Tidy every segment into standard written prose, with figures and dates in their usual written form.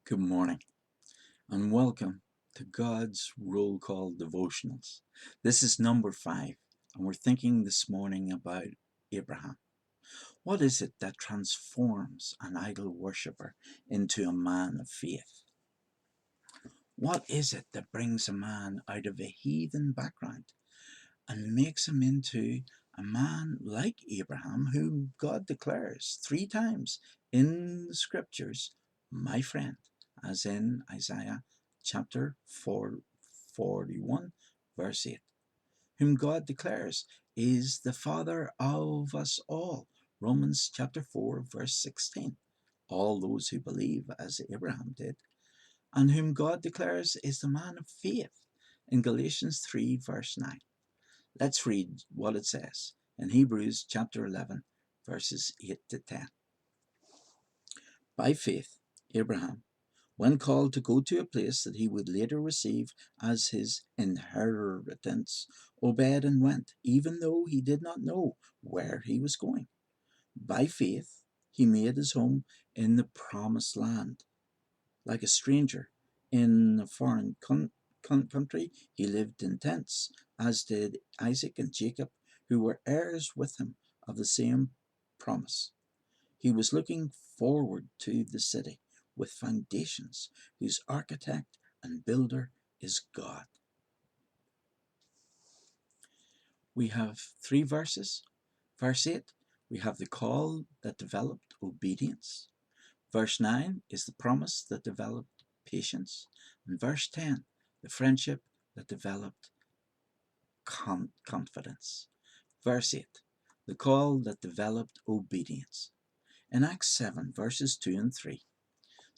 Good morning and welcome to God's Roll Call Devotionals. This is number 5, and we're thinking this morning about Abraham. What is it that transforms an idol worshipper into a man of faith? What is it that brings a man out of a heathen background and makes him into a man like Abraham, whom God declares 3 times in the scriptures, my friend, as in Isaiah chapter 41, verse 8, whom God declares is the father of us all, Romans chapter 4, verse 16, all those who believe as Abraham did, and whom God declares is the man of faith in Galatians 3, verse 9. Let's read what it says in Hebrews chapter 11, verses 8 to 10. By faith, Abraham, when called to go to a place that he would later receive as his inheritance, obeyed and went, even though he did not know where he was going. By faith, he made his home in the promised land. Like a stranger in a foreign country, he lived in tents, as did Isaac and Jacob, who were heirs with him of the same promise. He was looking forward to the city with foundations, whose architect and builder is God. We have 3 verses. Verse 8, we have the call that developed obedience. Verse 9 is the promise that developed patience. And verse 10, the friendship that developed confidence. Verse 8, the call that developed obedience. In Acts 7, verses 2 and 3,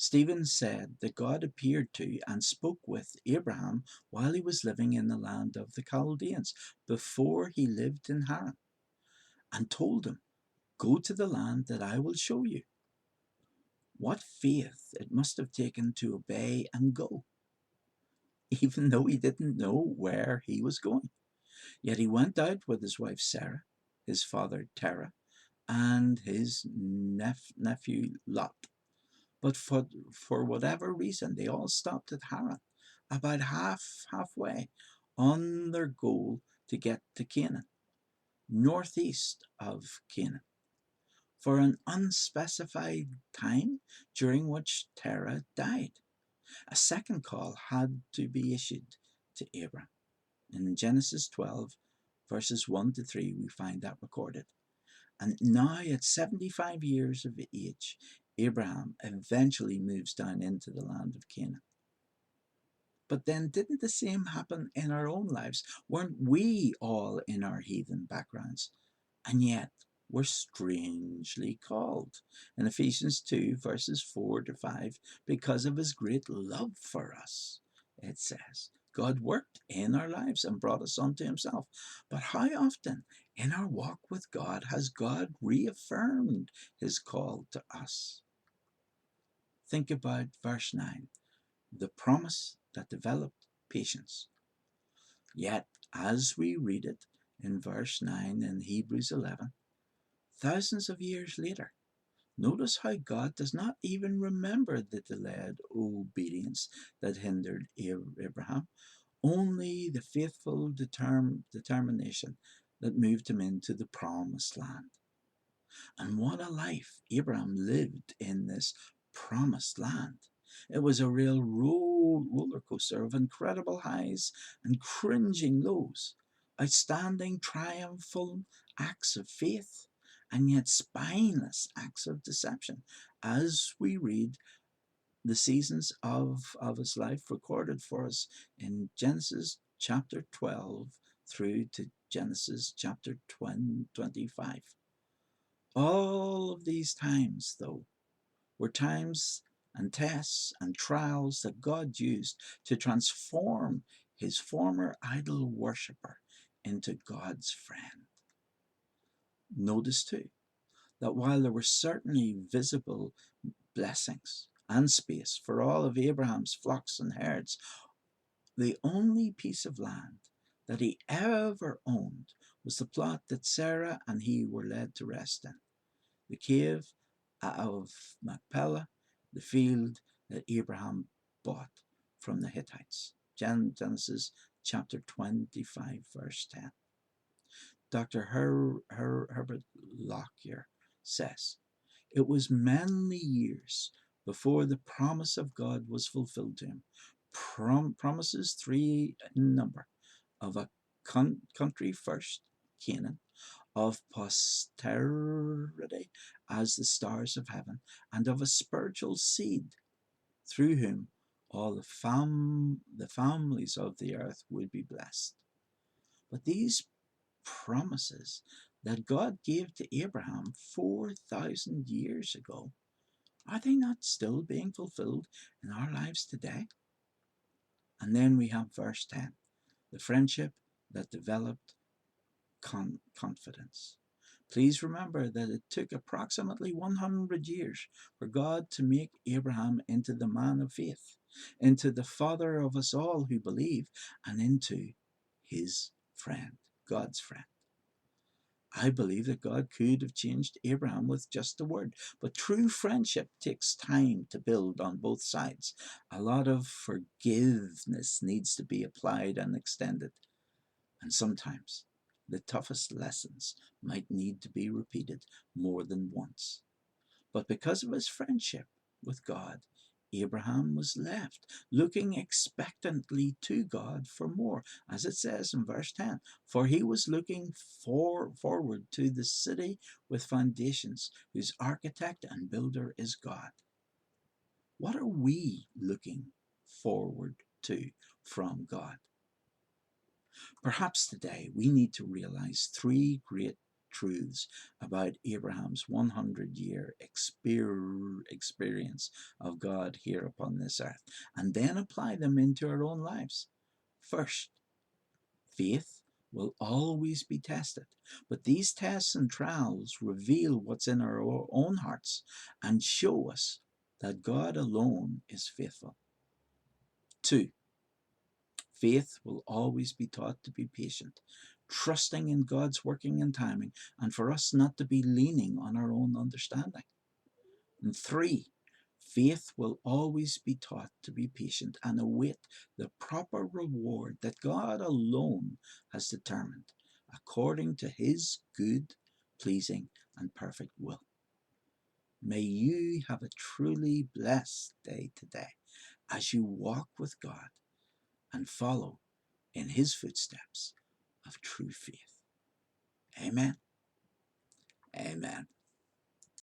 Stephen said that God appeared to and spoke with Abraham while he was living in the land of the Chaldeans, before he lived in Haran, and told him, "Go to the land that I will show you." What faith it must have taken to obey and go, even though he didn't know where he was going. Yet he went out with his wife Sarah, his father Terah, and his nephew Lot. But for whatever reason, they all stopped at Haran, about halfway on their goal to get to Canaan, northeast of Canaan, for an unspecified time, during which Terah died. A second call had to be issued to Abram. In Genesis 12, verses 1 to 3, we find that recorded. And now, at 75 years of age, Abraham eventually moves down into the land of Canaan. But then, didn't the same happen in our own lives? Weren't we all in our heathen backgrounds? And yet, we're strangely called. In Ephesians 2, verses 4 to 5, because of his great love for us, it says, God worked in our lives and brought us unto himself. But how often in our walk with God has God reaffirmed his call to us? Think about verse 9, the promise that developed patience. Yet, as we read it in verse 9 in Hebrews 11, thousands of years later, notice how God does not even remember the delayed obedience that hindered Abraham, only the faithful determination that moved him into the promised land. And what a life Abraham lived in this promised land. It was a real roller coaster of incredible highs and cringing lows, outstanding triumphal acts of faith, and yet spineless acts of deception, as we read the seasons of his life recorded for us in Genesis chapter 12 through to Genesis chapter 25. All of these times, though, were times and tests and trials that God used to transform his former idol worshipper into God's friend. Notice too that while there were certainly visible blessings and space for all of Abraham's flocks and herds, the only piece of land that he ever owned was the plot that Sarah and he were led to rest in, the cave of Machpelah, the field that Abraham bought from the Hittites. Genesis chapter 25, verse 10. Dr. Herbert Lockyer says, "It was many years before the promise of God was fulfilled to him. Promises, three in number, of a country first, Canaan, of posterity as the stars of heaven, and of a spiritual seed through whom all the families of the earth would be blessed." But these promises that God gave to Abraham 4,000 years ago, are they not still being fulfilled in our lives today? And then we have verse 10, the friendship that developed confidence. Please remember that it took approximately 100 years for God to make Abraham into the man of faith, into the father of us all who believe, and into his friend, God's friend. I believe that God could have changed Abraham with just a word, but true friendship takes time to build on both sides. A lot of forgiveness needs to be applied and extended, and sometimes the toughest lessons might need to be repeated more than once. But because of his friendship with God, Abraham was left looking expectantly to God for more, as it says in verse 10, for he was looking forward to the city with foundations, whose architect and builder is God. What are we looking forward to from God? Perhaps today we need to realize three great truths about Abraham's 100-year experience of God here upon this earth, and then apply them into our own lives. First, faith will always be tested, but these tests and trials reveal what's in our own hearts and show us that God alone is faithful. Two, faith will always be taught to be patient, trusting in God's working and timing, and for us not to be leaning on our own understanding. And three, faith will always be taught to be patient and await the proper reward that God alone has determined, according to his good, pleasing, and perfect will. May you have a truly blessed day today as you walk with God and follow in his footsteps of true faith. Amen. Amen.